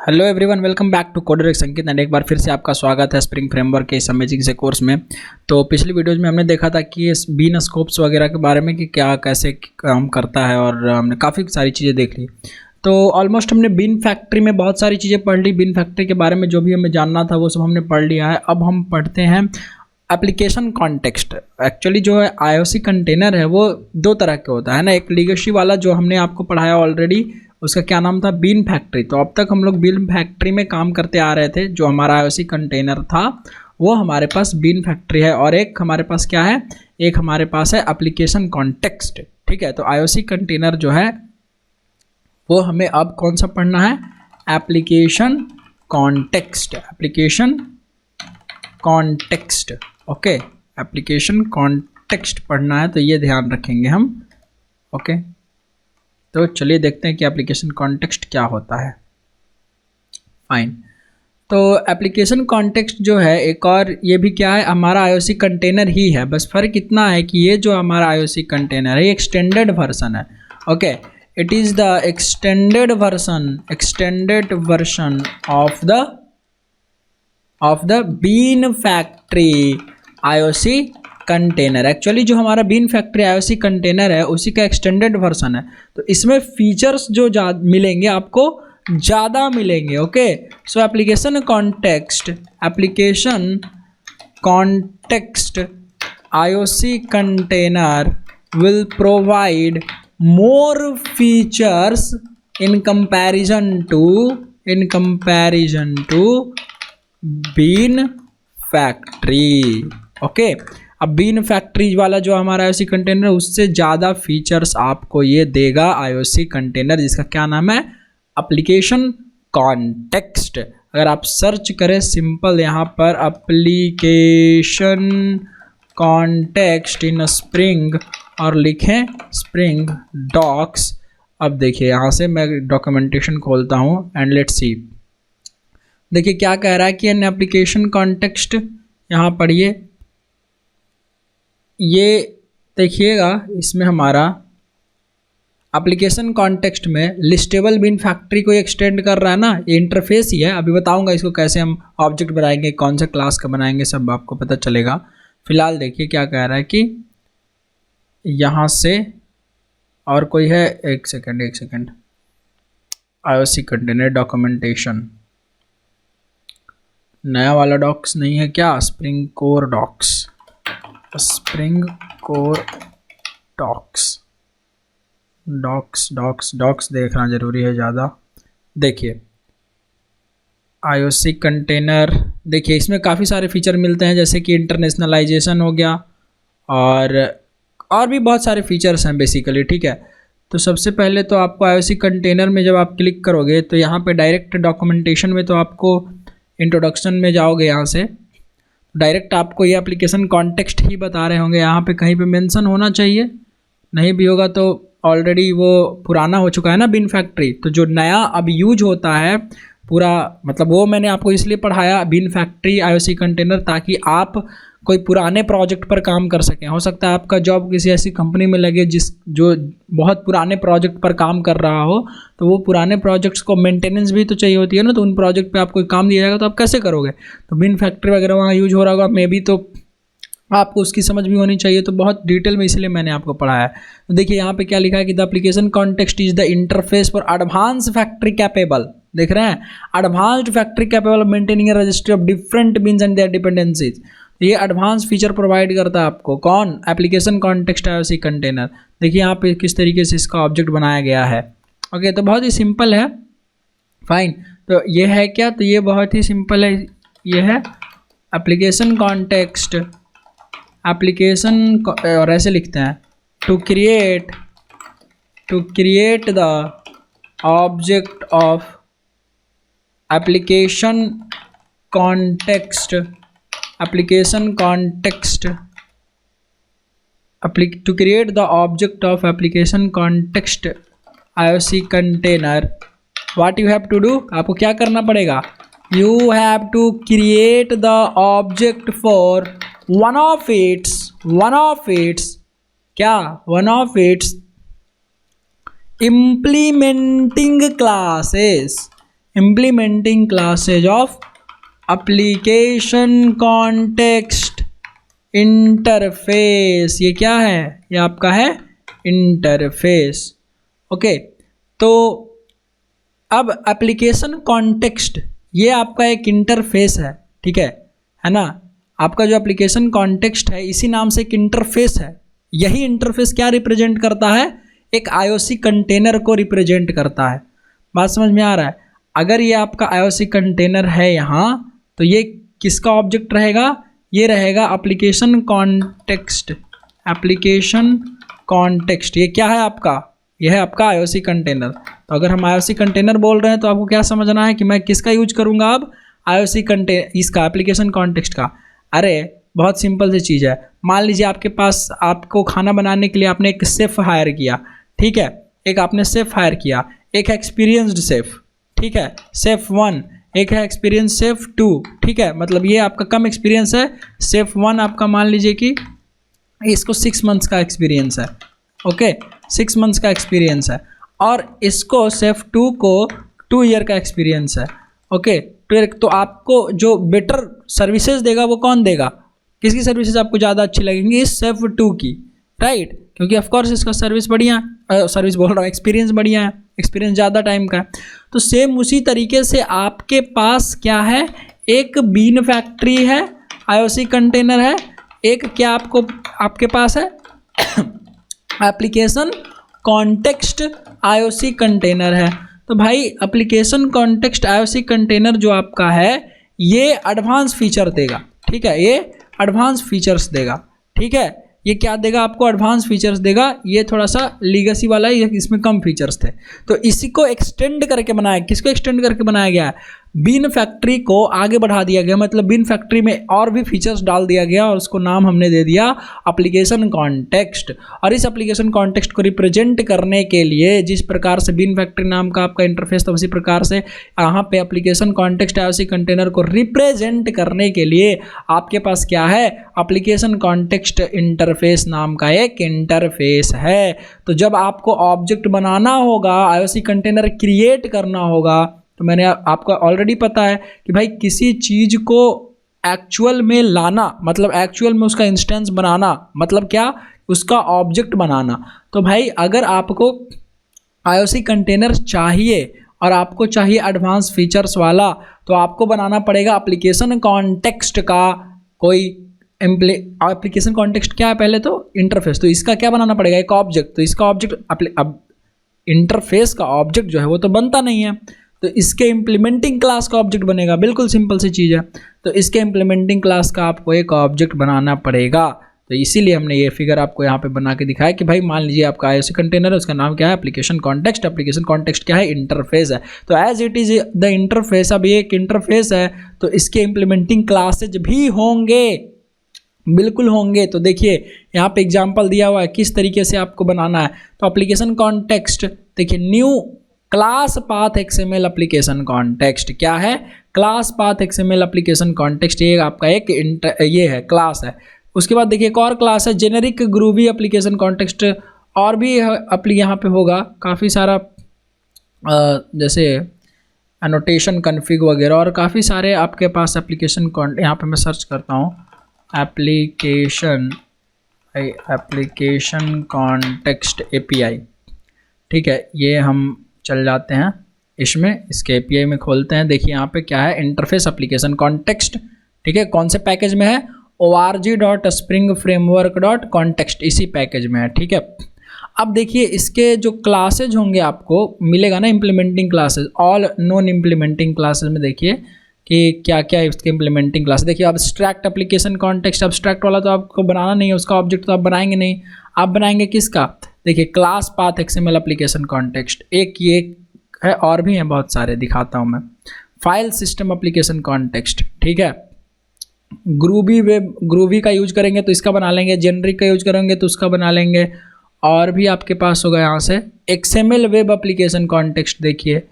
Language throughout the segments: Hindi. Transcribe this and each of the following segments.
Hello everyone, welcome back to Coder Sanket एंड एक बार फिर से आपका स्वागत है स्प्रिंग फ्रेमवर्क के इस अमेजिंग से कोर्स में। तो पिछली वीडियोज में हमने देखा था कि इस बीन स्कोप्स वगैरह के बारे में कि क्या कैसे काम करता है और हमने काफ़ी सारी चीज़ें देख ली। तो ऑलमोस्ट हमने बीन फैक्ट्री में बहुत सारी चीज़ें पढ़ ली। बीन फैक्ट्री के बारे में जो भी हमें जानना था वो सब हमने पढ़ लिया है। अब हम पढ़ते हैं एप्लीकेशन कॉन्टेक्स्ट। एक्चुअली जो है IOC कंटेनर है वो दो तरह के होता है ना। एक लीगेसी वाला जो हमने आपको पढ़ाया ऑलरेडी, उसका क्या नाम था, बीन फैक्ट्री। तो अब तक हम लोग बीन फैक्ट्री में काम करते आ रहे थे। जो हमारा IOC कंटेनर था वो हमारे पास बीन फैक्ट्री है, और एक हमारे पास क्या है, एक हमारे पास है एप्लीकेशन कॉन्टेक्स्ट। ठीक है, तो IOC कंटेनर जो है वो हमें अब कौन सा पढ़ना है, application context. Application context, okay, application context पढ़ना है, तो ये ध्यान रखेंगे हम। ओके, तो चलिए देखते हैं कि एप्लीकेशन कॉन्टेक्स्ट क्या होता है। फाइन, तो एप्लीकेशन कॉन्टेक्स्ट जो है एक और ये भी क्या है, हमारा IOC कंटेनर ही है। बस फ़र्क इतना है कि ये जो हमारा IOC कंटेनर है ये एक्सटेंडेड वर्जन है। Okay, it is the extended version of the bean factory IOC container. Actually जो हमारा बीन फैक्ट्री IOC कंटेनर है उसी का एक्सटेंडेड वर्जन है, तो इसमें फीचर्स जो मिलेंगे आपको ज़्यादा मिलेंगे। Okay, so application context IOC container will provide more features in comparison to bean factory. Okay, अब बीन फैक्ट्री वाला जो हमारा IOC कंटेनर उससे ज़्यादा फीचर्स आपको ये देगा IOC कंटेनर, जिसका क्या नाम है, एप्लीकेशन कॉन्टेक्स्ट। अगर आप सर्च करें सिंपल यहाँ पर एप्लीकेशन कॉन्टेक्स्ट इन स्प्रिंग और लिखें स्प्रिंग डॉक्स। अब देखिए यहाँ से मैं डॉक्यूमेंटेशन खोलता हूँ एंड लेट्स सी। देखिए क्या कह रहा है कि एन एप्लीकेशन कॉन्टेक्स्ट, यहाँ पढ़िए, ये देखिएगा इसमें हमारा एप्लीकेशन कॉन्टेक्स्ट में लिस्टेबल बीन फैक्ट्री को एक्सटेंड कर रहा है ना। ये इंटरफेस ही है, अभी बताऊंगा इसको कैसे हम ऑब्जेक्ट बनाएंगे, कौन सा क्लास का बनाएंगे, सब आपको पता चलेगा। फिलहाल देखिए क्या कह रहा है कि यहाँ से और कोई है, एक सेकेंड, IOC कंटेनर डॉक्यूमेंटेशन, नया वाला डॉक्स नहीं है क्या, स्प्रिंग कोर डॉक्स देखना ज़रूरी है ज़्यादा। देखिए IOC कंटेनर, देखिए इसमें काफ़ी सारे फीचर मिलते हैं, जैसे कि इंटरनेशनलाइजेशन हो गया और भी बहुत सारे फीचर्स हैं बेसिकली। ठीक है, तो सबसे पहले तो आपको IOC कंटेनर में जब आप क्लिक करोगे तो यहाँ पे डायरेक्ट डॉक्यूमेंटेशन में, तो आपको इंट्रोडक्शन में जाओगे, यहाँ से डायरेक्ट आपको ये एप्लीकेशन कॉन्टेक्स्ट ही बता रहे होंगे। यहाँ पे कहीं पे मेंशन होना चाहिए, नहीं भी होगा तो ऑलरेडी वो पुराना हो चुका है ना बीन फैक्ट्री। तो जो नया अब यूज होता है पूरा, मतलब वो मैंने आपको इसलिए पढ़ाया बीन फैक्ट्री IOC कंटेनर, ताकि आप कोई पुराने प्रोजेक्ट पर काम कर सकें। हो सकता है आपका जॉब किसी ऐसी कंपनी में लगे जो बहुत पुराने प्रोजेक्ट पर काम कर रहा हो, तो वो पुराने प्रोजेक्ट्स को मेंटेनेंस भी तो चाहिए होती है ना, तो उन प्रोजेक्ट पे आपको काम दिया जाएगा तो आप कैसे करोगे। तो बीन फैक्ट्री वगैरह वहाँ यूज हो रहा होगा मे बी, तो आपको उसकी समझ भी होनी चाहिए। तो बहुत डिटेल में इसलिए मैंने आपको पढ़ाया है। तो देखिए यहाँ पे क्या लिखा है कि the application context is the interface for advance factory capable, देख रहे हैं, advanced factory capable of maintaining a registry of different beans and their dependencies. ये एडवांस फीचर प्रोवाइड करता है आपको कौन, एप्लीकेशन कॉन्टेक्स्ट IOC कंटेनर। देखिए यहाँ पे किस तरीके से इसका ऑब्जेक्ट बनाया गया है। ओके, तो बहुत ही सिंपल है। फाइन, तो ये है क्या, तो ये बहुत ही सिंपल है। ये है एप्लीकेशन कॉन्टेक्स्ट, एप्लीकेशन, और ऐसे लिखते हैं, to create the object of application context, to create the object of application context IOC container, what you have to do, आपको क्या करना पड़ेगा, you have to create the object for one of its implementing classes implementing classes of application context interface. ये क्या है? ये आपका है इंटरफेस। ओके, तो अब एप्लीकेशन कॉन्टेक्स्ट ये आपका एक इंटरफेस है, ठीक है ना। आपका जो एप्लीकेशन कॉन्टेक्स्ट है इसी नाम से एक इंटरफेस है। यही इंटरफेस क्या रिप्रेजेंट करता है? एक आईओसी कंटेनर को रिप्रेजेंट करता है। बात समझ में आ रहा है? अगर ये आपका आईओसी कंटेनर है यहाँ, तो ये किसका ऑब्जेक्ट रहेगा? ये रहेगा एप्लीकेशन कॉन्टेक्स्ट। एप्लीकेशन कॉन्टेक्स्ट ये क्या है आपका? यह है आपका आईओसी कंटेनर। तो अगर हम आईओसी कंटेनर बोल रहे हैं तो आपको क्या समझना है कि मैं किसका यूज करूँगा अब? आईओसी कंटेनर, इसका एप्लीकेशन कॉन्टेक्स्ट का। अरे बहुत सिंपल सी चीज़ है। मान लीजिए आपके पास, आपको खाना बनाने के लिए आपने एक शेफ़ हायर किया, ठीक है। एक आपने शेफ़ हायर किया, एक है एक्सपीरियंस्ड शेफ़, ठीक है, शेफ़ 1, एक है एक्सपीरियंस शेफ़ 2, ठीक है। मतलब ये आपका कम एक्सपीरियंस है। शेफ़ 1 आपका मान लीजिए कि इसको 6 मंथ्स का एक्सपीरियंस है, ओके, 6 मंथ्स का एक्सपीरियंस है। और इसको शेफ़ 2 को 2 ईयर का एक्सपीरियंस है, ओके। तो आपको जो बेटर सर्विसेज देगा वो कौन देगा? किसकी सर्विसेज आपको ज़्यादा अच्छी लगेंगी? इस शेफ़ 2 की, राइट, क्योंकि ऑफकोर्स इसका सर्विस बढ़िया है, सर्विस बोल रहा हूँ, एक्सपीरियंस बढ़िया है, एक्सपीरियंस ज़्यादा टाइम का है। तो सेम उसी तरीके से आपके पास क्या है? एक बीन फैक्ट्री है, आईओसी कंटेनर है, एक क्या आपके पास है एप्लीकेशन कॉन्टेक्स्ट आईओसी कंटेनर है। तो भाई एप्लीकेशन कॉन्टेक्स्ट आईओसी कंटेनर जो आपका है ये एडवांस फीचर देगा, ठीक है, ये एडवांस फीचर्स देगा, ठीक है। ये क्या देगा आपको? एडवांस फीचर्स देगा। ये थोड़ा सा लीगेसी वाला है, इसमें कम फीचर्स थे, तो इसी को एक्सटेंड करके बनाया। किसको एक्सटेंड करके बनाया गया है? बीन फैक्ट्री को आगे बढ़ा दिया गया, मतलब बीन फैक्ट्री में और भी फीचर्स डाल दिया गया और उसको नाम हमने दे दिया एप्लीकेशन कॉन्टेक्स्ट। और इस एप्लीकेशन कॉन्टेक्स्ट को रिप्रेजेंट करने के लिए जिस प्रकार से बीन फैक्ट्री नाम का आपका इंटरफेस था, उसी प्रकार से यहाँ पे एप्लीकेशन कॉन्टेक्स्ट आईओसी कंटेनर को रिप्रेजेंट करने के लिए आपके पास क्या है? एप्लीकेशन कॉन्टेक्स्ट इंटरफेस नाम का एक इंटरफेस है। तो जब आपको ऑब्जेक्ट बनाना होगा, आईओसी कंटेनर क्रिएट करना होगा, तो मैंने आपको ऑलरेडी पता है कि भाई किसी चीज़ को एक्चुअल में लाना, मतलब एक्चुअल में उसका इंस्टेंस बनाना, मतलब क्या? उसका ऑब्जेक्ट बनाना। तो भाई अगर आपको आईओसी कंटेनर चाहिए और आपको चाहिए एडवांस फीचर्स वाला, तो आपको बनाना पड़ेगा एप्लीकेशन कॉन्टेक्स्ट का कोई एप्लीकेशन कॉन्टेक्स्ट क्या है? पहले तो इंटरफेस, तो इसका क्या बनाना पड़ेगा? एक ऑब्जेक्ट। तो इसका ऑब्जेक्ट, अब इंटरफेस का ऑब्जेक्ट जो है वो तो बनता नहीं है, तो इसके इम्प्लीमेंटिंग क्लास का ऑब्जेक्ट बनेगा। बिल्कुल सिंपल सी चीज़ है। तो इसके इम्प्लीमेंटिंग क्लास का आपको एक ऑब्जेक्ट बनाना पड़ेगा। तो इसीलिए हमने ये फिगर आपको यहाँ पे बना के दिखाया कि भाई मान लीजिए आपका आईओसी कंटेनर है, उसका नाम क्या है? Application context. एप्लीकेशन कॉन्टेक्स्ट क्या है? इंटरफेस है। तो as it is the interface, अब ये एक इंटरफेस है तो इसके इम्प्लीमेंटिंग क्लासेज भी होंगे, बिल्कुल होंगे। तो देखिए यहाँ पे एग्जांपल दिया हुआ है किस तरीके से आपको बनाना है। तो एप्लीकेशन कॉन्टेक्स्ट, देखिए new class path XML application context क्या है? Class path XML application context, ये आपका एक ये है, क्लास है। उसके बाद देखिए एक और क्लास है जेनेरिक ग्रूवी एप्लीकेशन कॉन्टेक्स्ट, और भी यहाँ पे होगा काफ़ी सारा, जैसे एनोटेशन कन्फिग वगैरह, और काफ़ी सारे आपके पास एप्लीकेशन यहाँ पे मैं सर्च करता हूँ एप्लीकेशन कॉन्टेक्स्ट एपीआई, ठीक है। ये हम चल जाते हैं इसमें, इसके एपीआई में खोलते हैं। देखिए यहाँ पे क्या है? इंटरफेस एप्लीकेशन कॉन्टेक्स्ट, ठीक है। कौन से पैकेज में है? org.springframework.context, इसी पैकेज में है, ठीक है। अब देखिए इसके जो क्लासेज होंगे आपको मिलेगा ना, implementing classes, all non implementing classes में देखिए कि क्या क्या है इसके इम्प्लीमेंटिंग क्लास। देखिए अब्स्ट्रैक्ट एप्लीकेशन कॉन्टेक्स्ट, अब्स्ट्रैक्ट वाला तो आपको बनाना नहीं है, उसका ऑब्जेक्ट तो आप बनाएंगे नहीं, आप बनाएंगे किसका? देखिए class path XML application context, एक ये है, और भी हैं बहुत सारे, दिखाता हूँ मैं। फाइल सिस्टम एप्लीकेशन कॉन्टेक्स्ट, ठीक है। ग्रूवी का यूज करेंगे तो इसका बना लेंगे, जेनरिक का यूज करेंगे तो उसका बना लेंगे, और भी आपके पास होगा यहाँ से एक्सएमएल वेब एप्लीकेशन कॉन्टेक्स्ट। देखिए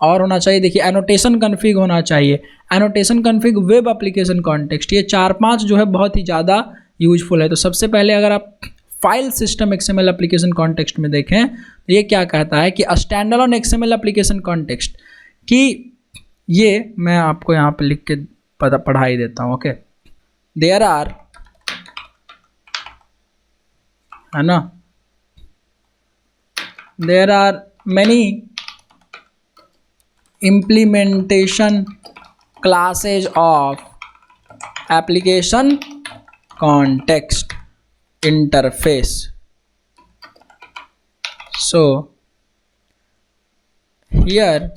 और होना चाहिए, देखिए एनोटेशन कन्फिग होना चाहिए, annotation config web application context. ये 4-5 जो है बहुत ही ज़्यादा यूजफुल है। तो सबसे पहले अगर आप file system XML application context में देखें तो ये क्या कहता है कि स्टैंडअलोन एक्सएमएल एप्लीकेशन कॉन्टेक्स्ट, कि ये मैं आपको यहाँ पे लिख के पढ़ा ही देता हूँ। ओके, देयर आर, है ना, there are many implementation classes of application context interface. So here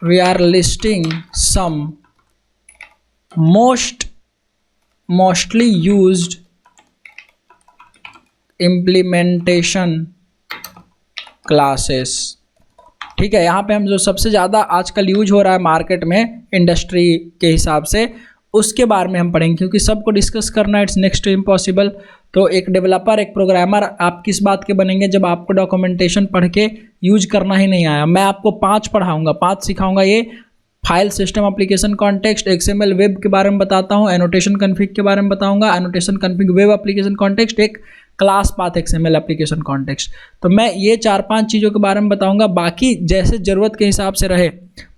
we are listing some mostly used implementation classes. ठीक है, यहाँ पे हम जो सबसे ज़्यादा आजकल यूज हो रहा है मार्केट में इंडस्ट्री के हिसाब से, उसके बारे में हम पढ़ेंगे, क्योंकि सबको डिस्कस करना इट्स नेक्स्ट टू इम्पॉसिबल। तो एक डेवलपर, एक प्रोग्रामर आप किस बात के बनेंगे जब आपको डॉक्यूमेंटेशन पढ़ के यूज करना ही नहीं आया। मैं आपको 5 पढ़ाऊंगा, 5 सिखाऊंगा। ये file system application context, XML web के बारे में बताता हूँ, एनोटेशन कन्फिग के बारे में बताऊंगा, annotation config web application context, एक class path XML application context. तो मैं ये 4-5 चीज़ों के बारे में बताऊंगा। बाकी जैसे ज़रूरत के हिसाब से रहे,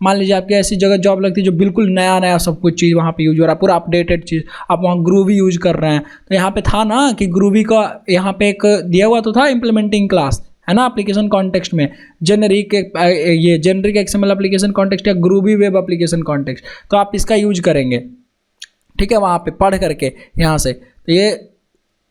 मान लीजिए आपकी ऐसी जगह जॉब लगती है जो बिल्कुल नया सब कुछ चीज़ वहाँ पे यूज हो रहा है, पूरा अपडेटेड चीज़, आप वहाँ ग्रूवी यूज कर रहे हैं। तो यहाँ पे था ना कि ग्रूवी का यहाँ पे एक दिया हुआ तो था इम्प्लीमेंटिंग क्लास, है ना, एप्लीकेशन कॉन्टेक्स्ट में जेनरिक XML एप्लीकेशन कॉन्टेक्स्ट या ग्रूवी वेब एप्लीकेशन कॉन्टेक्स्ट। तो आप इसका यूज करेंगे, ठीक है, वहाँ पे पढ़ करके यहाँ से। तो ये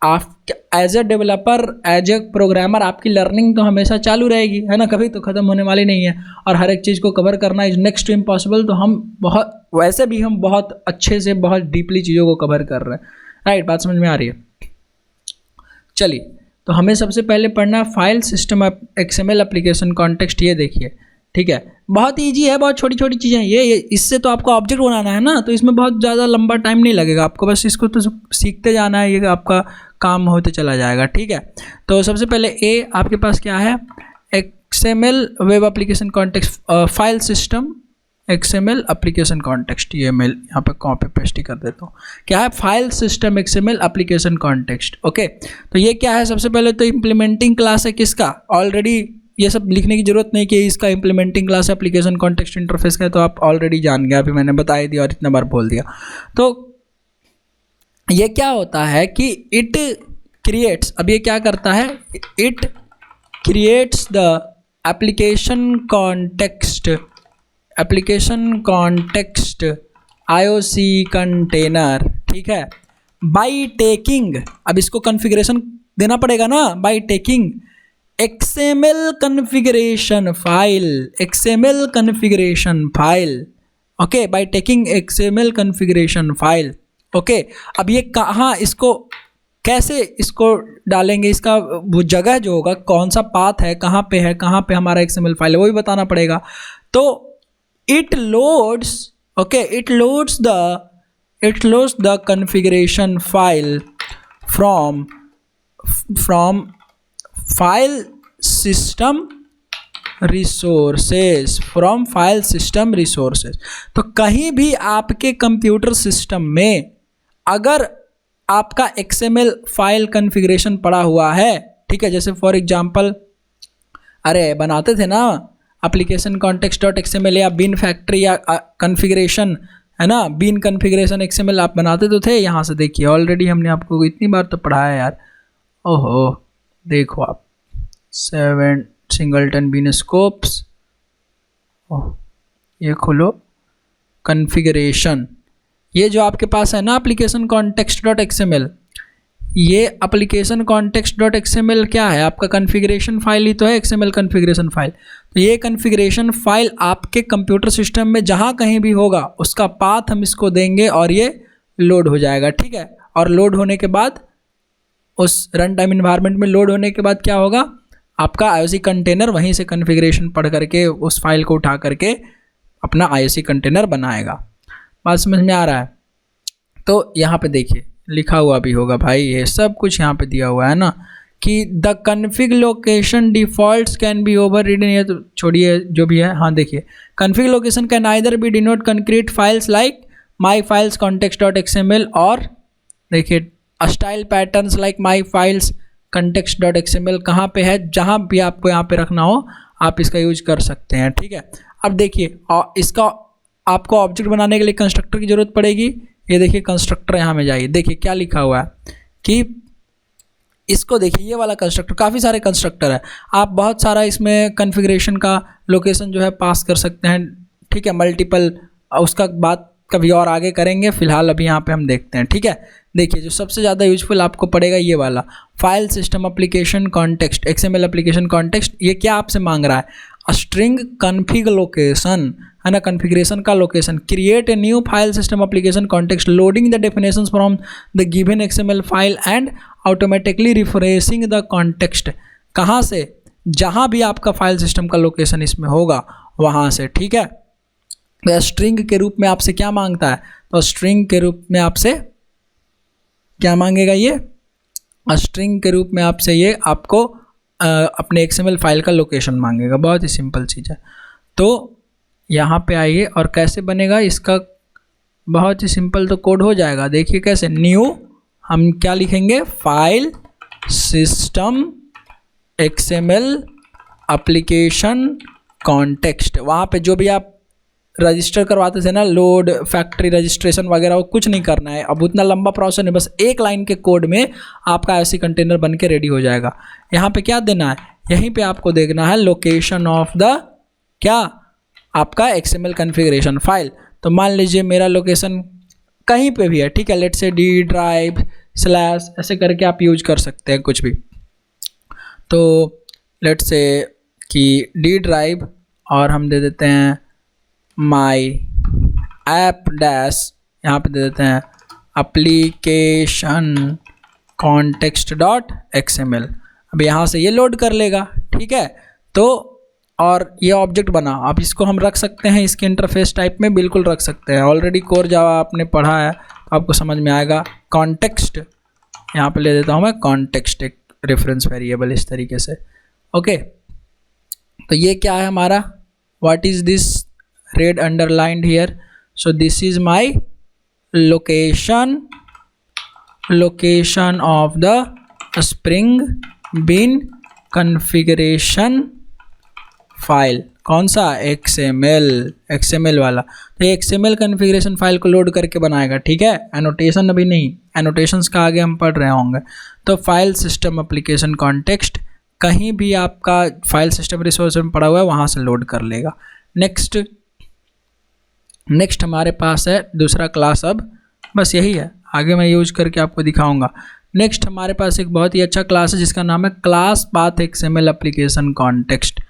आप as a developer, as a programmer, आपकी लर्निंग तो हमेशा चालू रहेगी, है ना, कभी तो ख़त्म होने वाली नहीं है। और हर एक चीज़ को कवर करना इज नेक्स्ट टू इम्पॉसिबल। तो हम बहुत अच्छे से, बहुत डीपली चीज़ों को कवर कर रहे हैं। राइट, बात समझ में आ रही है? चलिए, तो हमें सबसे पहले पढ़ना है file system XML application context. ये देखिए, ठीक है, बहुत ईजी है, बहुत छोटी छोटी चीज़ें हैं ये। इससे तो आपको ऑब्जेक्ट बनाना है ना, तो इसमें बहुत ज़्यादा लंबा टाइम नहीं लगेगा आपको, बस इसको तो सीखते जाना है, ये आपका काम होते चला जाएगा, ठीक है। तो सबसे पहले ए आपके पास क्या है, XML web application context file system XML application context. ये मैं यहाँ पे कॉपी पेस्ट ही कर देता हूँ। क्या है, file system XML application context. Okay, तो ये क्या है, सबसे पहले तो इम्प्लीमेंटिंग क्लास है किसका, ऑलरेडी ये सब लिखने की जरूरत नहीं कि इसका implementing class application context interface का है, तो आप ऑलरेडी जान गए, अभी मैंने बता ही दिया और इतना बार बोल दिया। तो ये क्या होता है कि इट क्रिएट्स, अब ये क्या करता है, it creates the application context IOC container, ठीक है, बाई टेकिंग, अब इसको कॉन्फ़िगरेशन देना पड़ेगा ना, by taking XML configuration file, okay, by taking XML configuration file. Okay, अब ये कहाँ, इसको कैसे इसको डालेंगे, इसका वो जगह जो होगा, कौन सा पाथ है, कहाँ पे हमारा XML फाइल है, वो भी बताना पड़ेगा। तो it loads the configuration file from file system resources. तो कहीं भी आपके कंप्यूटर सिस्टम में अगर आपका XML फाइल कॉन्फ़िगरेशन पड़ा हुआ है, ठीक है, जैसे फॉर एग्जांपल अरे बनाते थे ना एप्लीकेशन कॉन्टेक्स्ट.xml या बीन फैक्ट्री या कॉन्फ़िगरेशन, है ना, बीन कॉन्फ़िगरेशन XML आप बनाते तो थे। यहाँ से देखिए, ऑलरेडी हमने आपको इतनी बार तो पढ़ाया यार। ओहो, देखो आप 7 सिंगलटन बीन स्कोप्स, ये खोलो कॉन्फ़िगरेशन, ये जो आपके पास है ना एप्लीकेशन कॉन्टेक्स्ट.xml, ये एप्लीकेशन कॉन्टेक्स्ट.xml क्या है, आपका कॉन्फ़िगरेशन फाइल ही तो है, XML कॉन्फ़िगरेशन फाइल। तो ये कॉन्फ़िगरेशन फाइल आपके कंप्यूटर सिस्टम में जहाँ कहीं भी होगा उसका पाथ हम इसको देंगे और ये लोड हो जाएगा, ठीक है। और लोड होने के बाद उस रन टाइम इन्वायरमेंट में लोड होने के बाद क्या होगा, आपका IOC कंटेनर वहीं से कॉन्फ़िगरेशन पढ़ करके उस फाइल को उठा करके अपना IOC कंटेनर बनाएगा। बात समझ में आ रहा है? तो यहाँ पे देखिए लिखा हुआ भी होगा भाई, ये सब कुछ यहाँ पे दिया हुआ है ना कि the config location defaults can be overridden, ये तो छोड़िए जो भी है। हाँ देखिए, config location can either be denote concrete files like my files कॉन्टेक्स्ट.xml, और देखिए style patterns like my files context.xml कहाँ पे है, जहाँ भी आपको यहाँ पे रखना हो आप इसका यूज कर सकते हैं, ठीक है। अब देखिए इसका आपको ऑब्जेक्ट बनाने के लिए कंस्ट्रक्टर की ज़रूरत पड़ेगी। ये देखिए कंस्ट्रक्टर, यहाँ में जाइए, देखिए क्या लिखा हुआ है कि इसको देखिए, ये वाला कंस्ट्रक्टर, काफ़ी सारे कंस्ट्रक्टर है, आप बहुत सारा इसमें कॉन्फ़िगरेशन का लोकेशन जो है पास कर सकते हैं, ठीक है, मल्टीपल, उसका बात कभी और आगे करेंगे, फिलहाल अभी यहाँ पे हम देखते हैं, ठीक है। देखिए जो सबसे ज़्यादा यूजफुल आपको पड़ेगा ये वाला file system application context, XML application context. ये क्या आपसे मांग रहा है, स्ट्रिंग कॉन्फ़िग लोकेशन, है ना, कॉन्फ़िगरेशन का location, create a new file system application context, loading the definitions from the given XML file and automatically refreshing the context. कहाँ से, जहाँ भी आपका फाइल सिस्टम का लोकेशन इसमें होगा वहाँ से, ठीक है। तो स्ट्रिंग के रूप में आपसे क्या मांगता है, तो स्ट्रिंग के रूप में आपसे क्या मांगेगा, ये स्ट्रिंग के रूप में आपसे ये आपको अपने XML फाइल का लोकेशन मांगेगा। बहुत ही सिंपल चीज़ है। तो यहाँ पे आइए, और कैसे बनेगा इसका, बहुत ही सिंपल तो कोड हो जाएगा। देखिए कैसे, न्यू हम क्या लिखेंगे, file system XML application context. वहाँ पे जो भी आप रजिस्टर करवाते थे ना, लोड फैक्ट्री रजिस्ट्रेशन वगैरह, वो कुछ नहीं करना है, अब उतना लंबा प्रोसेस नहीं, बस एक लाइन के कोड में आपका ऐसी कंटेनर बन के रेडी हो जाएगा। यहाँ पे क्या देना है, यहीं पे आपको देखना है लोकेशन ऑफ द क्या, आपका XML कॉन्फ़िगरेशन फाइल। तो मान लीजिए मेरा लोकेशन कहीं पे भी है, ठीक है, let's say D drive slash ऐसे करके आप यूज कर सकते हैं कुछ भी। तो लेट्स से कि D ड्राइव और हम दे देते हैं माई ऐप डैश, यहाँ पे दे देते हैं एप्लीकेशन कॉन्टेक्स्ट डॉट XML। अब यहाँ से ये लोड कर लेगा, ठीक है। तो और ये ऑब्जेक्ट बना, अब इसको हम रख सकते हैं इसके इंटरफेस टाइप में, बिल्कुल रख सकते हैं, ऑलरेडी कोर जावा आपने पढ़ा है तो आपको समझ में आएगा। कॉन्टेक्स्ट यहाँ पे ले देता हूँ मैं, कॉन्टेक्स्ट एक रेफरेंस वेरिएबल इस तरीके से, ओके। तो ये क्या है हमारा, what is this red underlined here, so this is my location of the spring bean configuration file। कौन सा, XML वाला। तो ये XML कॉन्फ़िगरेशन फाइल को लोड करके बनाएगा, ठीक है। एनोटेशन अभी नहीं, एनोटेशंस का आगे हम पढ़ रहे होंगे। तो फाइल सिस्टम एप्लीकेशन कॉन्टेक्स्ट, कहीं भी आपका फाइल सिस्टम रिसोर्स में पड़ा हुआ है वहाँ से लोड कर लेगा। नेक्स्ट हमारे पास है दूसरा क्लास, अब बस यही है, आगे मैं यूज करके आपको दिखाऊंगा। नेक्स्ट हमारे पास एक बहुत ही अच्छा क्लास है जिसका नाम है class path XML application context.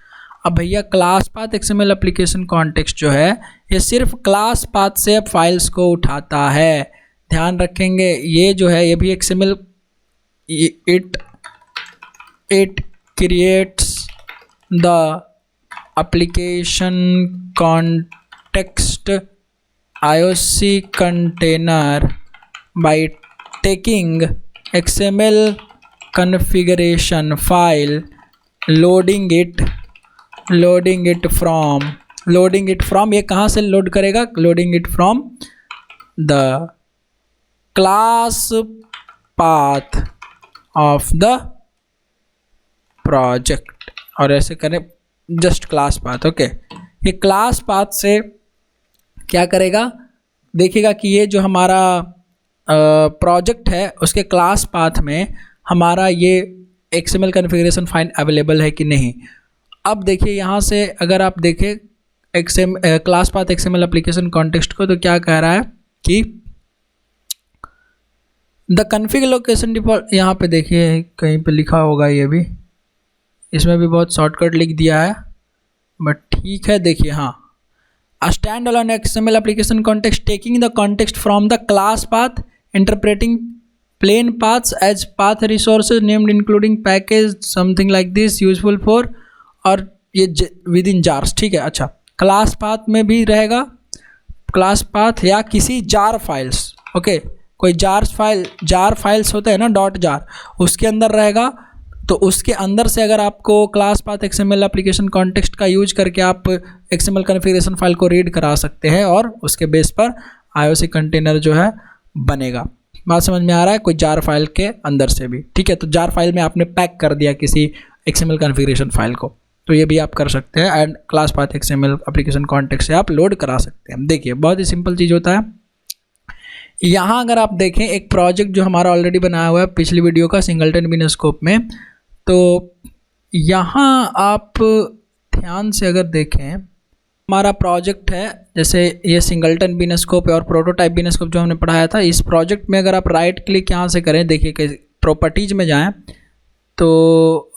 अब भैया class path XML application context जो है ये सिर्फ क्लास पाथ से फाइल्स को उठाता है। ध्यान रखेंगे ये जो है ये भी XML, it creates the application context IOC container by taking XML configuration file, loading it from ये कहाँ से लोड करेगा, loading it from the class path of the project, और ऐसे करें जस्ट क्लास पाथ, ओके। ये क्लास पाथ से क्या करेगा, देखिएगा कि ये जो हमारा प्रोजेक्ट है उसके क्लास पाथ में हमारा ये XML कॉन्फ़िगरेशन फाइल अवेलेबल है कि नहीं। अब देखिए यहाँ से अगर आप देखें class path XML application context को, तो क्या कह रहा है कि द कॉन्फ़िग लोकेशन डिफॉल्ट, यहाँ पे देखिए कहीं पे लिखा होगा, ये भी इसमें भी बहुत शॉर्टकट लिख दिया है बट ठीक है। देखिए हाँ, a standalone XML application context taking the context from the class path, interpreting plain paths as path resources named including package something like this, useful for, और ये within jars, ठीक है। अच्छा, क्लास पाथ में भी रहेगा, क्लास पाथ या किसी जार फाइल्स, ओके, कोई जार फाइल्स होते हैं ना, डॉट जार, उसके अंदर रहेगा। तो उसके अंदर से अगर आपको class path XML application context का यूज करके आप XML कॉन्फ़िगरेशन फाइल को रीड करा सकते हैं और उसके बेस पर IOC कंटेनर जो है बनेगा। बात समझ में आ रहा है, कोई जार फाइल के अंदर से भी, ठीक है। तो जार फाइल में आपने पैक कर दिया किसी XML कॉन्फ़िगरेशन फाइल को, तो ये भी आप कर सकते हैं, and class path XML application context से आप लोड करा सकते हैं। देखिए बहुत ही सिंपल चीज़ होता है। यहाँ अगर आप देखें एक प्रोजेक्ट जो हमारा ऑलरेडी बनाया हुआ है पिछली वीडियो का सिंगलटन बिनस्कोप में, तो यहाँ आप ध्यान से अगर देखें हमारा प्रोजेक्ट है, जैसे ये सिंगलटन बिनस्कोप और प्रोटोटाइप बिनस्कोप जो हमने पढ़ाया था। इस प्रोजेक्ट में अगर आप राइट क्लिक यहाँ से करें, देखिए कि प्रॉपर्टीज़ में जाएं तो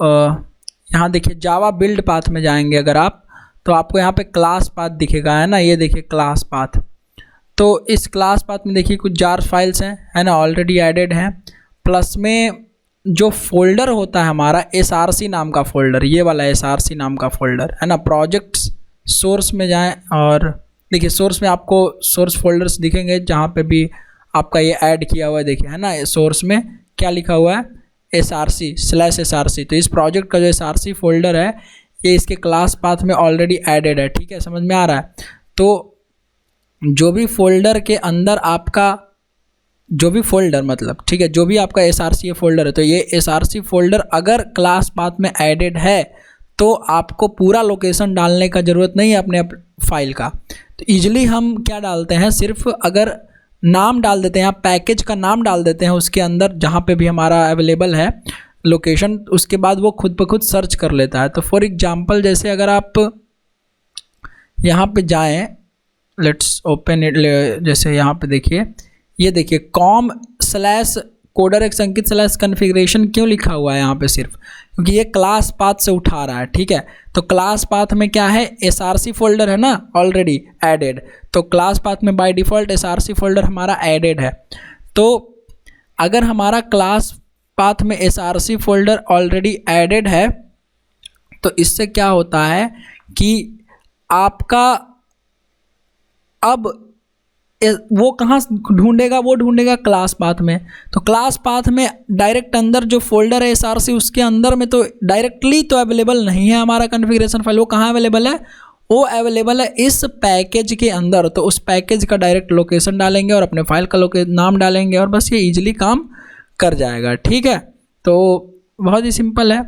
यहाँ देखिए जावा बिल्ड पाथ में जाएंगे अगर आप, तो आपको यहाँ पे क्लास पाथ दिखेगा, है ना, ये देखिए क्लास पाथ। तो इस क्लास पाथ में देखिए कुछ जार फाइल्स हैं, है ना, ऑलरेडी एडेड हैं। प्लस में जो फोल्डर होता है हमारा SRC नाम का फोल्डर, ये वाला SRC नाम का फोल्डर, है ना। प्रोजेक्ट्स सोर्स में जाएं और देखिए सोर्स में आपको सोर्स फोल्डर्स दिखेंगे जहाँ पे भी आपका ये ऐड किया हुआ है, देखिए, है ना। सोर्स में क्या लिखा हुआ है, SRC/SRC। तो इस प्रोजेक्ट का जो SRC फोल्डर है ये इसके क्लास पाथ में ऑलरेडी एडेड है, ठीक है, समझ में आ रहा है। तो जो भी फोल्डर के अंदर आपका जो भी फोल्डर मतलब, ठीक है, जो भी आपका SRC फोल्डर है, तो ये SRC फोल्डर अगर क्लास पाथ में एडेड है तो आपको पूरा लोकेशन डालने का ज़रूरत नहीं है अपने फाइल का। तो ईजिली हम क्या डालते हैं, सिर्फ अगर नाम डाल देते हैं, पैकेज का नाम डाल देते हैं उसके अंदर जहाँ पे भी हमारा अवेलेबल है लोकेशन, उसके बाद वो खुद ब खुद सर्च कर लेता है। तो फॉर एग्जांपल जैसे अगर आप यहाँ पे जाएं, लेट्स ओपन इट, जैसे यहाँ पे देखिए, ये देखिए com/coderex_configuration क्यों लिखा हुआ है यहाँ पे, सिर्फ क्योंकि ये क्लास पाथ से उठा रहा है, ठीक है। तो क्लास पाथ में क्या है, SRC फोल्डर है ना ऑलरेडी एडेड, तो क्लास पाथ में बाय डिफ़ॉल्ट SRC फोल्डर हमारा एडेड है। तो अगर हमारा क्लास पाथ में SRC फोल्डर ऑलरेडी एडेड है तो इससे क्या होता है कि आपका अब वो कहाँ ढूंढेगा, वो ढूंढेगा क्लास पाथ में। तो क्लास पाथ में डायरेक्ट अंदर जो फोल्डर है SRC उसके अंदर में तो डायरेक्टली तो अवेलेबल नहीं है हमारा कॉन्फ़िगरेशन फाइल। वो कहाँ अवेलेबल है, वो अवेलेबल है इस पैकेज के अंदर। तो उस पैकेज का डायरेक्ट लोकेशन डालेंगे और अपने फाइल का नाम डालेंगे और बस ये ईजिली काम कर जाएगा, ठीक है। तो बहुत ही सिंपल है।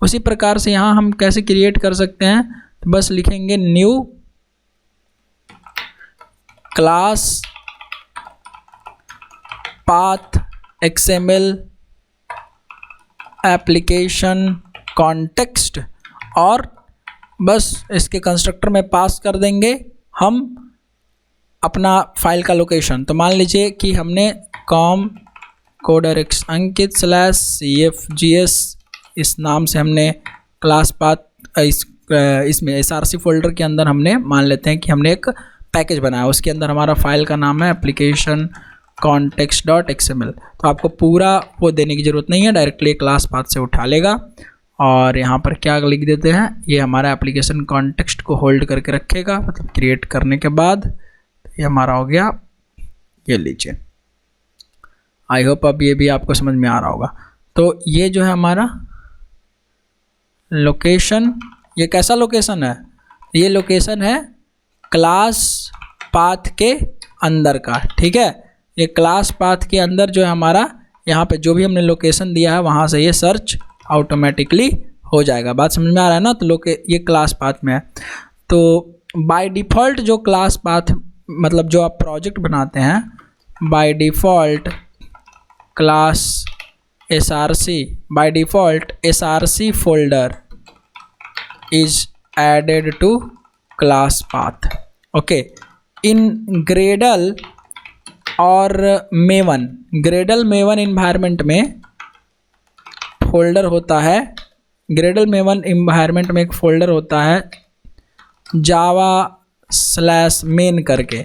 उसी प्रकार से यहाँ हम कैसे क्रिएट कर सकते हैं, तो बस लिखेंगे new class path XML application context और बस इसके कंस्ट्रक्टर में पास कर देंगे हम अपना फाइल का लोकेशन। तो मान लीजिए कि हमने coderex अंकित/cfgs इस नाम से हमने क्लास पाथ इसमें SRC फोल्डर के अंदर हमने मान लेते हैं कि हमने एक पैकेज बनाया, उसके अंदर हमारा फाइल का नाम है एप्लीकेशन context.xml। तो आपको पूरा वो देने की ज़रूरत नहीं है, डायरेक्टली क्लास पाथ से उठा लेगा। और यहाँ पर क्या लिख देते हैं, ये हमारा एप्लीकेशन कॉन्टेक्स्ट को होल्ड करके रखेगा, मतलब क्रिएट करने के बाद ये हमारा हो गया। ये लीजिए, आई होप अब ये भी आपको समझ में आ रहा होगा। तो ये जो है हमारा लोकेशन, ये कैसा लोकेशन है, ये लोकेशन है क्लास पाथ के अंदर का, ठीक है। ये क्लास पाथ के अंदर जो है हमारा, यहाँ पे जो भी हमने लोकेशन दिया है वहाँ से ये सर्च ऑटोमेटिकली हो जाएगा। बात समझ में आ रहा है ना। तो ये क्लास पाथ में है। तो बाय डिफ़ॉल्ट जो क्लास पाथ मतलब जो आप प्रोजेक्ट बनाते हैं, by default class SRC, by default SRC folder is added to class path, okay. In Gradle और मेवन, ग्रेडल मेवन इन्वायरमेंट में फोल्डर होता है, ग्रेडल मेवन इन्वायरमेंट में एक फोल्डर होता है java/main करके,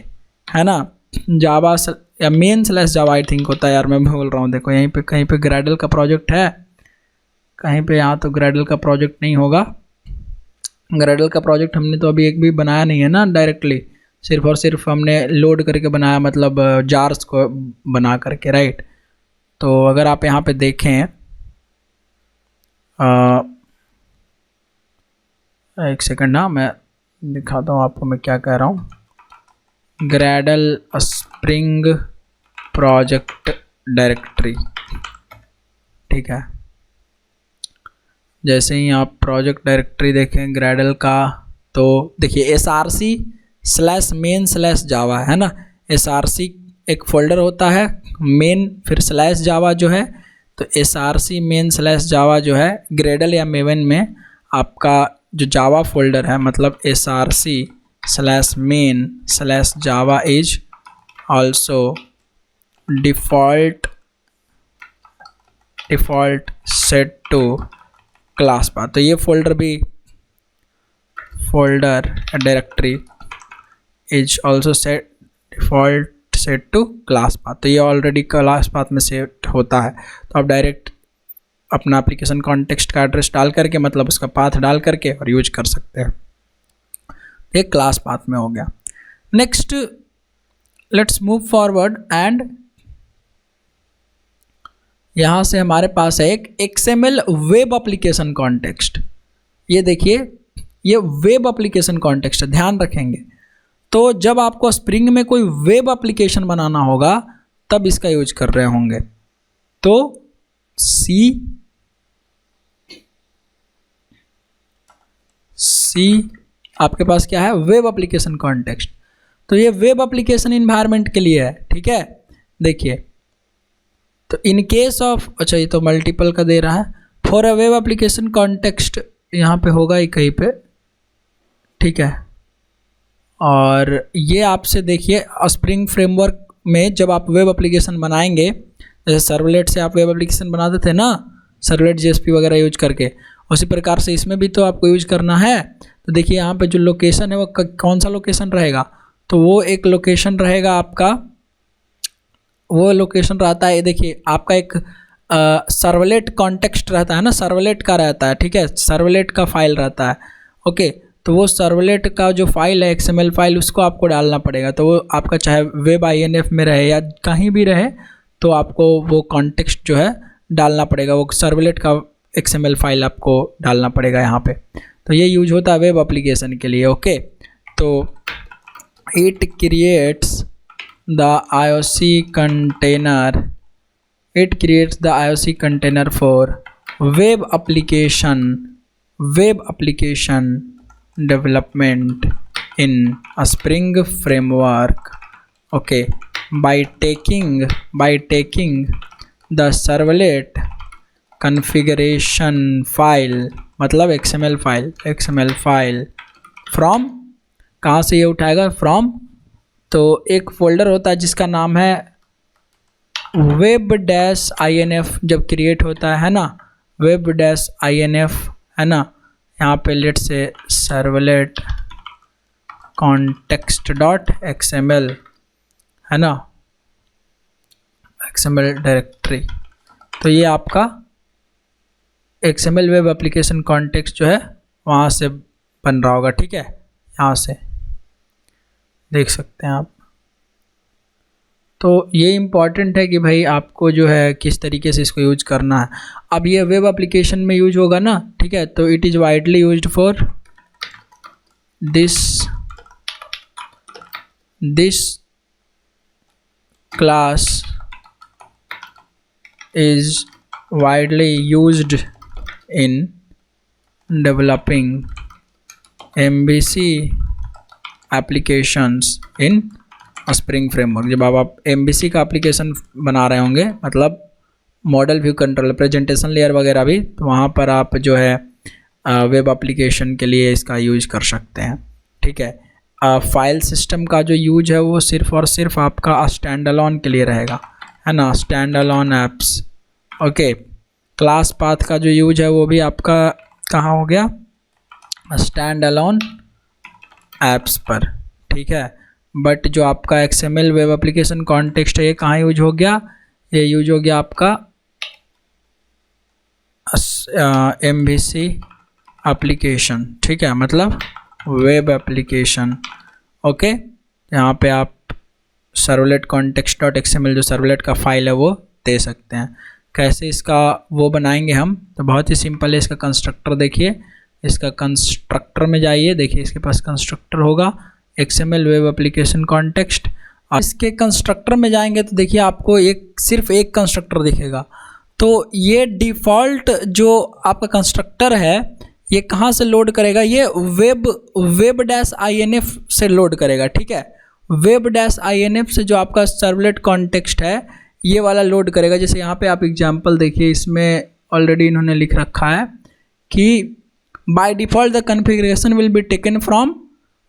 है ना, जावा या main/java आई थिंक होता है यार, मैं बोल रहा हूँ। देखो यहीं पे कहीं पे ग्रेडल का प्रोजेक्ट है, कहीं पे यहाँ तो ग्रेडल का प्रोजेक्ट नहीं होगा। ग्रेडल का प्रोजेक्ट हमने तो अभी एक भी बनाया नहीं है ना, डायरेक्टली सिर्फ और सिर्फ हमने लोड करके बनाया, मतलब जार्स को बना करके, राइट। तो अगर आप यहाँ पे देखें, एक सेकंड ना, मैं दिखाता हूँ आपको मैं क्या कह रहा हूँ। ग्रेडल स्प्रिंग प्रोजेक्ट डायरेक्टरी, ठीक है। जैसे ही आप प्रोजेक्ट डायरेक्टरी देखें ग्रेडल का, तो देखिए src/main/java है ना। src एक फोल्डर होता है, मेन फिर /java जो है, तो src main/java जो है ग्रेडल या मेवन में आपका जो जावा फोल्डर है, मतलब src/main/java is also default set to class path. तो ये फोल्डर भी folder directory is also set default set to class path. तो ये ऑलरेडी क्लास पाथ में सेट होता है। तो आप डायरेक्ट अपना एप्लीकेशन कॉन्टेक्स्ट का एड्रेस डाल करके, मतलब उसका पाथ डाल करके और यूज कर सकते हैं। ये क्लास पाथ में हो गया। Next let's move forward and यहाँ से हमारे पास है एक XML वेब एप्लीकेशन कॉन्टेक्स्ट। ये देखिए, ये वेब एप्लीकेशन कॉन्टेक्स्ट है, ध्यान रखेंगे। तो जब आपको स्प्रिंग में कोई वेब एप्लीकेशन बनाना होगा तब इसका यूज कर रहे होंगे। तो सी आपके पास क्या है, वेब एप्लीकेशन कॉन्टेक्स्ट। तो ये वेब एप्लीकेशन इन्वायरमेंट के लिए है, ठीक है। देखिए, तो इन केस ऑफ, अच्छा ये तो मल्टीपल का दे रहा है, for a web application context यहाँ पे होगा ही कहीं पे, ठीक है। और ये आपसे देखिए स्प्रिंग फ्रेमवर्क में जब आप वेब एप्लीकेशन बनाएंगे, जैसे सर्वलेट से आप वेब एप्लीकेशन बनाते थे ना, सर्वलेट JSP वगैरह यूज करके, उसी प्रकार से इसमें भी तो आपको यूज करना है। तो देखिए यहाँ पे जो लोकेशन है वो कौन सा लोकेशन रहेगा, तो वो एक लोकेशन रहेगा आपका, वो लोकेशन रहता है, देखिए आपका एक सर्वलेट कॉन्टेक्स्ट रहता है ना, सर्वलेट का रहता है, ठीक है, सर्वलेट का फाइल रहता है, ओके। तो वो सर्वलेट का जो फाइल है XML फाइल, उसको आपको डालना पड़ेगा। तो वो आपका चाहे वेब INF में रहे या कहीं भी रहे, तो आपको वो कॉन्टेक्स्ट जो है डालना पड़ेगा, वो सर्वलेट का XML फाइल आपको डालना पड़ेगा यहाँ पे। तो ये यूज होता है वेब एप्लीकेशन के लिए, ओके। तो it creates the IOC container for web application development in a Spring framework, okay, by taking the servlet configuration file, मतलब XML फाइल from, कहाँ से ये उठाएगा, from, तो एक फोल्डर होता है जिसका नाम है web-inf, जब क्रिएट होता है ना web-inf, है ना। यहाँ पे लेट से सर्वलेट context.xml है ना, XML डायरेक्टरी। तो ये आपका XML वेब एप्लीकेशन कॉन्टेक्स्ट जो है वहाँ से बन रहा होगा, ठीक है, यहाँ से देख सकते हैं आप। तो ये इम्पॉर्टेंट है कि भाई आपको जो है किस तरीके से इसको यूज करना है। अब ये वेब एप्लीकेशन में यूज होगा ना, ठीक है, तो it is widely used for this class is widely used in developing MVC applications in spring framework. जब आप MVC का एप्लीकेशन बना रहे होंगे, मतलब model view control, presentation layer वगैरह भी, तो वहाँ पर आप जो है वेब एप्लीकेशन के लिए इसका यूज कर सकते हैं, ठीक है। फाइल सिस्टम का जो यूज है वो सिर्फ और सिर्फ आपका स्टैंड अलोन के लिए रहेगा, है ना, stand alone apps, okay. Class path का जो यूज है वो भी आपका कहाँ हो गया, स्टैंड अलोन ऐप्स पर, ठीक है। बट जो आपका XML वेब एप्लीकेशन कॉन्टेक्स्ट है ये कहाँ यूज हो गया, ये यूज हो गया आपका MVC एप्लीकेशन, ठीक है, मतलब वेब एप्लीकेशन, ओके। यहाँ पे आप सर्वलेट context.xml जो सर्वलेट का फाइल है वो दे सकते हैं। कैसे इसका वो बनाएंगे हम, तो बहुत ही सिंपल है। इसका कंस्ट्रक्टर देखिए, इसका कंस्ट्रक्टर में जाइए, देखिए इसके पास कंस्ट्रक्टर होगा XML वेब एप्लीकेशन कॉन्टेक्स्ट। इसके कंस्ट्रक्टर में जाएंगे तो देखिए आपको सिर्फ एक कंस्ट्रक्टर दिखेगा। तो ये डिफ़ॉल्ट जो आपका कंस्ट्रक्टर है ये कहाँ से लोड करेगा, ये वेब डैश INF से लोड करेगा, ठीक है। वेब डैश INF से जो आपका सर्वलेट कॉन्टेक्स्ट है ये वाला लोड करेगा। जैसे यहाँ पे आप एग्जांपल देखिए, इसमें ऑलरेडी इन्होंने लिख रखा है कि by default the configuration will be taken from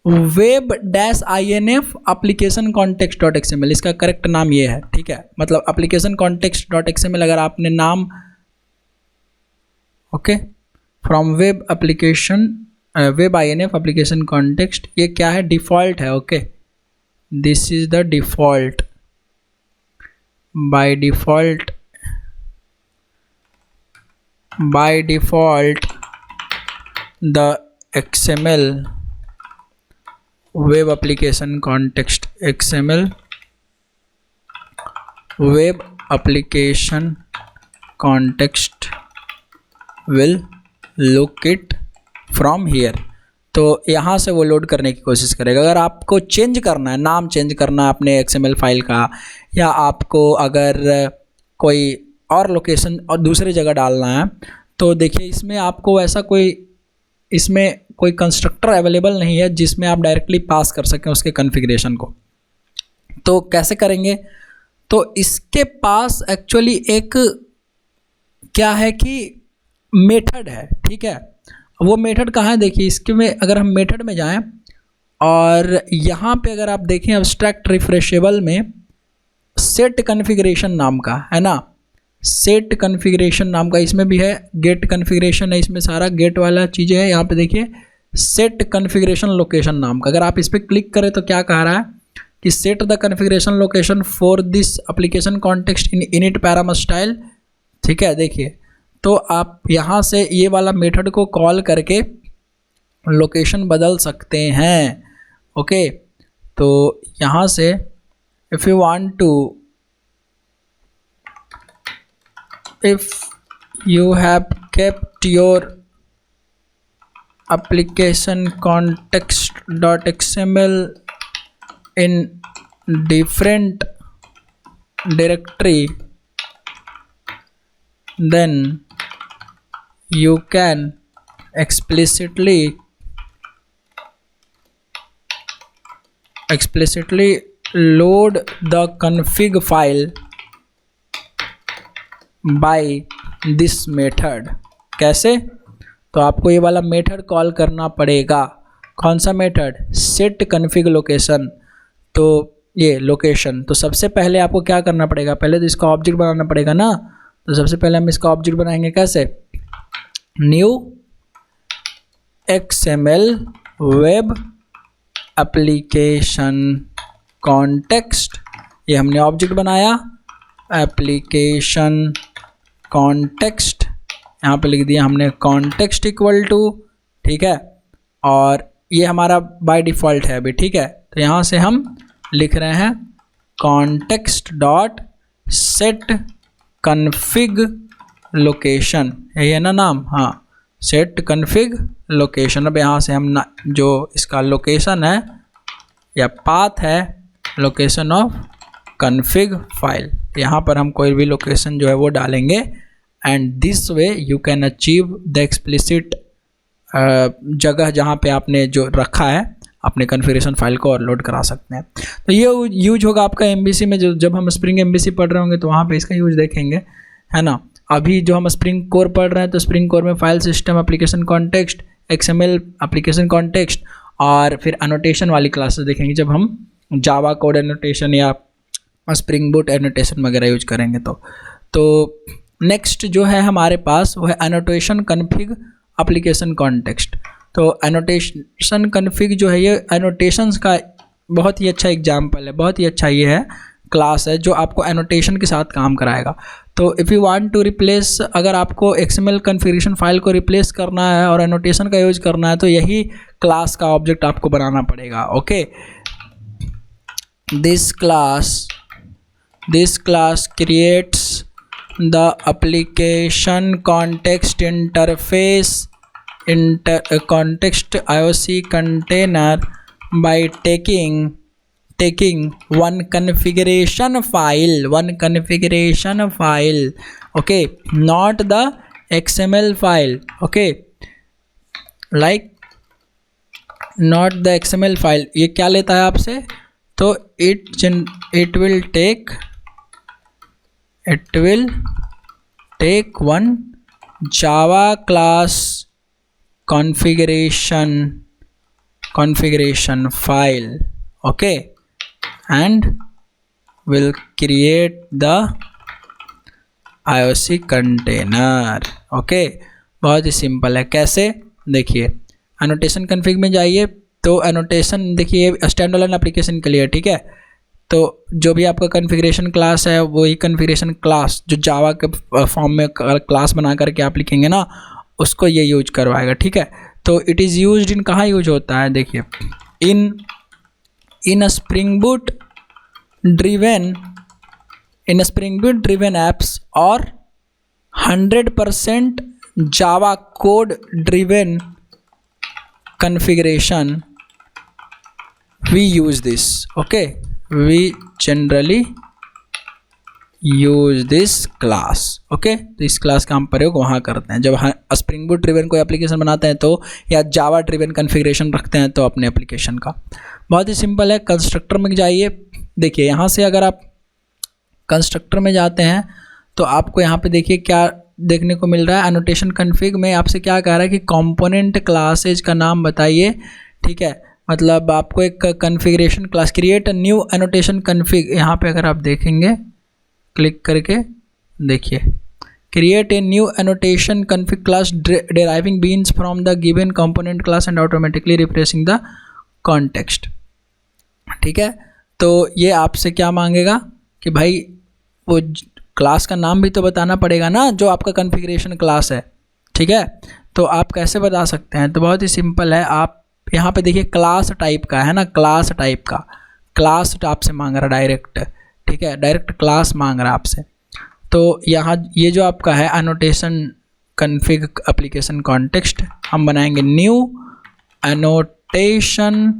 web dash INF application context dot XML। इसका करेक्ट नाम ये है, ठीक है। मतलब एप्लीकेशन कॉन्टेक्स्ट डॉट XML अगर आपने नाम okay from web application web INF application context, ये क्या है, डिफ़ॉल्ट है, okay. This is the default, by default the XML web application context XML web application context will look it from here. तो यहाँ से वो लोड करने की कोशिश करेगा। अगर आपको चेंज करना है, नाम चेंज करना है अपने XML फाइल का, या आपको अगर कोई और लोकेशन और दूसरी जगह डालना है, तो देखिए इसमें आपको ऐसा कोई कंस्ट्रक्टर अवेलेबल नहीं है जिसमें आप डायरेक्टली पास कर सकें उसके कॉन्फ़िगरेशन को। तो कैसे करेंगे, तो इसके पास एक्चुअली एक क्या है कि मेथड है, ठीक है। वो मेथड कहाँ है, देखिए इसके में अगर हम मेथड में जाएं और यहाँ पे अगर आप देखें एब्स्ट्रैक्ट रिफ्रेशेबल में सेट कॉन्फ़िगरेशन नाम का है ना, सेट कॉन्फ़िगरेशन नाम का इसमें भी है, गेट कॉन्फ़िगरेशन है, इसमें सारा गेट वाला चीज़ें है। यहाँ पे देखिए सेट कॉन्फ़िगरेशन लोकेशन नाम का, अगर आप इस पर क्लिक करें तो क्या कह रहा है कि set the configuration location for this application context in init params style, ठीक है। देखिए तो आप यहाँ से ये वाला मेथड को कॉल करके लोकेशन बदल सकते हैं, ओके। तो यहाँ से if you want to, if you have kept your application context.xml in different directory, then you can explicitly load the config file by this method. कैसे, तो आपको ये वाला मेथड कॉल करना पड़ेगा। कौन सा मेथड, सेट कॉन्फ़िग लोकेशन। तो ये लोकेशन, तो सबसे पहले आपको क्या करना पड़ेगा, पहले तो इसका ऑब्जेक्ट बनाना पड़ेगा ना। तो सबसे पहले हम इसका ऑब्जेक्ट बनाएंगे कैसे, new XML web application context, ये हमने ऑब्जेक्ट बनाया, एप्लीकेशन कॉन्टेक्स्ट यहाँ पे लिख दिया हमने कॉन्टेक्स्ट इक्वल टू, ठीक है। और ये हमारा बाय डिफ़ॉल्ट है अभी, ठीक है। तो यहाँ से हम लिख रहे हैं context dot set config location, यही है ना नाम, हाँ, सेट कॉन्फ़िग लोकेशन। अब यहाँ से हम जो इसका लोकेशन है या पाथ है, लोकेशन ऑफ कॉन्फ़िग फाइल, यहाँ पर हम कोई भी लोकेशन जो है वो डालेंगे। And this way you can achieve the explicit जगह जहाँ पे आपने जो रखा है अपने कॉन्फ़िगरेशन फाइल को और लोड करा सकते हैं। तो ये यूज होगा आपका MVC में, जब हम स्प्रिंग MVC पढ़ रहे होंगे तो वहाँ पे इसका यूज देखेंगे, है ना। अभी जो हम स्प्रिंग कोर पढ़ रहे हैं तो स्प्रिंग कोर में file system application context, XML application context और फिर एनोटेशन वाली क्लासेस देखेंगे जब हम जावा कोड एनोटेशन या स्प्रिंग बूट एनोटेशन वगैरह यूज करेंगे। तो नेक्स्ट जो है हमारे पास वो है एनोटेशन कॉन्फ़िग एप्लीकेशन कॉन्टेक्स्ट। तो एनोटेशन कॉन्फ़िग जो है ये एनोटेशंस का बहुत ही अच्छा एग्जाम्पल है, बहुत ही अच्छा ये है क्लास है जो आपको एनोटेशन के साथ काम कराएगा। तो if you want to replace, अगर आपको XML कॉन्फ़िगरेशन फाइल को रिप्लेस करना है और एनोटेशन का यूज करना है तो यही क्लास का ऑब्जेक्ट आपको बनाना पड़ेगा, okay. This class creates the application context interface context IOC container by taking taking one configuration file, okay, not the XML file, okay, like not the XML file. ये क्या लेता है आपसे, तो it will take one Java class configuration file, okay, and will create the IOC container, okay। बहुत ही सिंपल है। कैसे, देखिए एनोटेशन कन्फिग में जाइए, तो एनोटेशन देखिए स्टैंड अलोन एप्लीकेशन के लिए, ठीक है। तो जो भी आपका कॉन्फ़िगरेशन क्लास है वही कॉन्फ़िगरेशन क्लास जो जावा के फॉर्म में क्लास बना करके आप लिखेंगे ना, उसको ये यूज करवाएगा, ठीक है। तो इट इज़ यूज्ड इन, कहाँ यूज होता है, देखिए इन स्प्रिंग बूट ड्रिवन एप्स और 100% Java code driven configuration we use this, okay, we generally use this class, okay। तो इस क्लास का हम प्रयोग वहाँ करते हैं जब स्प्रिंग बूट ड्रिवन कोई एप्लीकेशन बनाते हैं, तो या जावा ड्रिवन कॉन्फ़िगरेशन रखते हैं तो अपने एप्लीकेशन का। बहुत ही सिंपल है। कंस्ट्रक्टर में जाइए, देखिए यहाँ से अगर आप कंस्ट्रक्टर में जाते हैं तो आपको यहाँ पे देखिए क्या देखने को मिल रहा है। एनोटेशन कन्फिग में आपसे क्या कह रहा है कि कंपोनेंट क्लासेज का नाम बताइए, ठीक है। मतलब आपको एक configuration class, create a new annotation config, यहाँ पे अगर आप देखेंगे क्लिक करके देखिए, create a new annotation config class deriving beans from the given component class and automatically refreshing the context, ठीक है। तो ये आपसे क्या मांगेगा कि भाई वो क्लास का नाम भी तो बताना पड़ेगा ना जो आपका कॉन्फ़िगरेशन क्लास है, ठीक है। तो आप कैसे बता सकते हैं, तो बहुत ही सिंपल है। आप यहाँ पे देखिए क्लास टाइप का है ना, क्लास टाइप का क्लास आपसे मांग रहा डायरेक्ट, ठीक है, डायरेक्ट क्लास मांग रहा आपसे। तो यहाँ ये जो आपका है एनोटेशन कन्फिग एप्लीकेशन कॉन्टेक्स्ट, हम बनाएंगे new annotation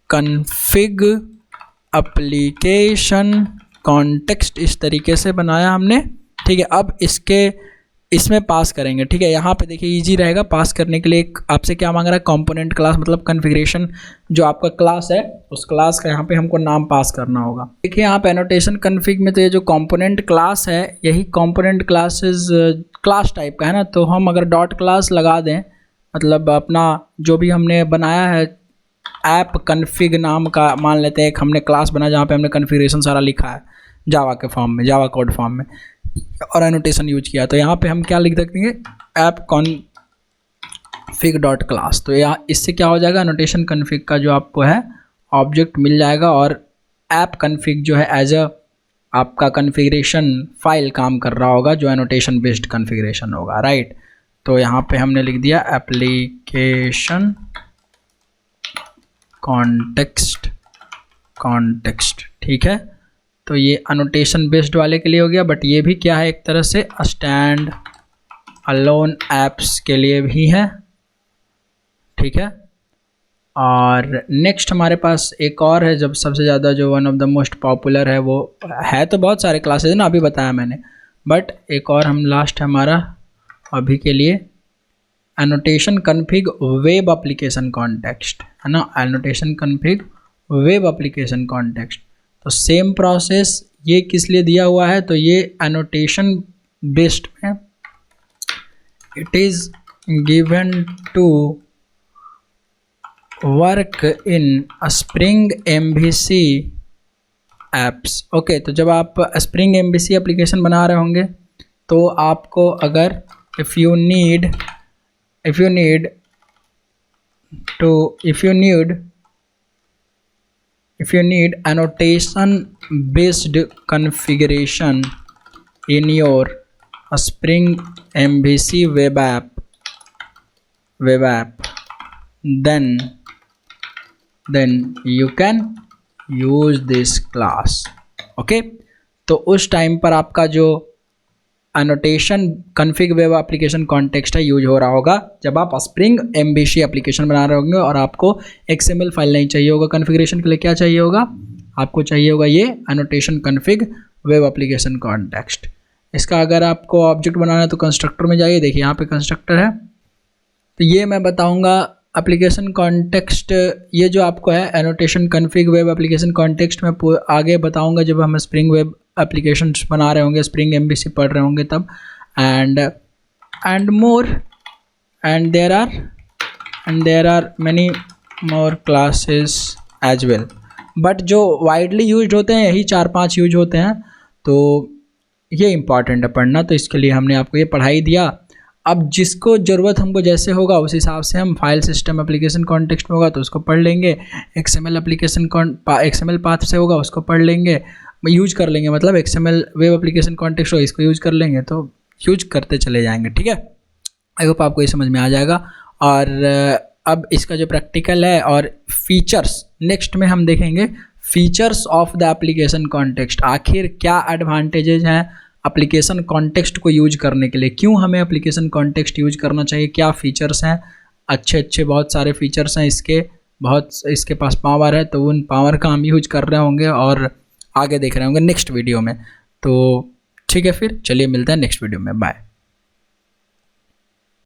config application context, इस तरीके से बनाया हमने, ठीक है। अब इसमें पास करेंगे, ठीक है। यहाँ पे देखिए इजी रहेगा पास करने के लिए। आपसे क्या मांग रहा है, कंपोनेंट क्लास, मतलब कॉन्फ़िगरेशन जो आपका क्लास है उस क्लास का यहाँ पे हमको नाम पास करना होगा। देखिए यहाँ पे एनोटेशन कन्फिग में तो ये जो कंपोनेंट क्लास है यही कंपोनेंट क्लासेस क्लास टाइप का है ना, तो हम अगर डॉट क्लास लगा दें, मतलब अपना जो भी हमने बनाया है ऐप कन्फिग नाम का, मान लेते हैं एक हमने क्लास बना जहाँ पे हमने कॉन्फ़िगरेशन सारा लिखा है जावा के फॉर्म में, जावा कोड फॉर्म में, और एनोटेशन यूज किया, तो यहाँ पे हम क्या लिख सकते हैं, ऐप कॉन्फिग डॉट क्लास। तो यहाँ इससे क्या हो जाएगा, एनोटेशन कन्फिग का जो आपको है ऑब्जेक्ट मिल जाएगा, और ऐप कन्फिग जो है एज अ आपका कॉन्फ़िगरेशन फाइल काम कर रहा होगा जो एनोटेशन बेस्ड कॉन्फ़िगरेशन होगा, राइट। तो यहाँ पे हमने लिख दिया एप्लीकेशन कॉन्टेक्स्ट, ठीक है। तो ये अनोटेशन बेस्ड वाले के लिए हो गया, बट ये भी क्या है, एक तरह से स्टैंड अलोन एप्स के लिए भी है, ठीक है। और नेक्स्ट हमारे पास एक और है, जब सबसे ज़्यादा जो one of the most popular है, वो है तो बहुत सारे क्लासेज ना, अभी बताया मैंने, बट एक और हम लास्ट है हमारा अभी के लिए, annotation config web application context, है ना, annotation config web application context. तो सेम प्रोसेस ये किस लिए दिया हुआ है, तो ये एनोटेशन बेस्ड में it is given to work in Spring MVC apps, okay. तो जब आप स्प्रिंग MVC एप्लीकेशन बना रहे होंगे तो आपको अगर if you need annotation based configuration in your Spring MVC web app, then you can use this class, okay। तो उस टाइम पर आपका जो annotation config web application context है यूज हो रहा होगा जब आप स्प्रिंग MVC एप्लीकेशन बना रहे होंगे और आपको XML फाइल नहीं चाहिए होगा, कॉन्फ़िगरेशन के लिए क्या चाहिए होगा, आपको चाहिए होगा ये annotation config web application context. इसका अगर आपको ऑब्जेक्ट बनाना है तो कंस्ट्रक्टर में जाइए, देखिए यहाँ पे कंस्ट्रक्टर है। तो ये मैं बताऊँगा एप्लीकेशन कॉन्टेक्स्ट, ये जो आपको है annotation config web application context में आगे बताऊँगा जब हम स्प्रिंग वेब एप्लीकेशंस बना रहे होंगे, स्प्रिंग MVC पढ़ रहे होंगे तब। And more and there are many more classes as well, but जो वाइडली यूज होते हैं यही 4-5 यूज होते हैं, तो ये इंपॉर्टेंट है पढ़ना। तो इसके लिए हमने आपको ये पढ़ाई दिया। अब जिसको ज़रूरत हमको जैसे होगा उस हिसाब से हम फाइल सिस्टम एप्लीकेशन कॉन्टेक्स्ट में होगा तो उसको पढ़ लेंगे, XML एप्लीकेशन XML पाथ से होगा उसको पढ़ लेंगे, यूज कर लेंगे, मतलब XML वेब एप्लीकेशन कॉन्टेक्स्ट होगा इसको यूज कर लेंगे, तो यूज करते चले जाएंगे। ठीक है, आई होप आपको ये समझ में आ जाएगा। और अब इसका जो प्रैक्टिकल है और फीचर्स, नेक्स्ट में हम देखेंगे features of the application context. आखिर क्या एडवांटेजेस हैं एप्लीकेशन कॉन्टेक्स्ट को यूज करने के लिए, क्यों हमें एप्लीकेशन कॉन्टेक्स्ट यूज करना चाहिए, क्या फ़ीचर्स हैं, अच्छे बहुत सारे फीचर्स हैं इसके पास पावर है, तो उन पावर का हम यूज कर रहे होंगे और आगे देख रहे होंगे नेक्स्ट वीडियो में। तो ठीक है, फिर चलिए मिलते हैं नेक्स्ट वीडियो में, बाय।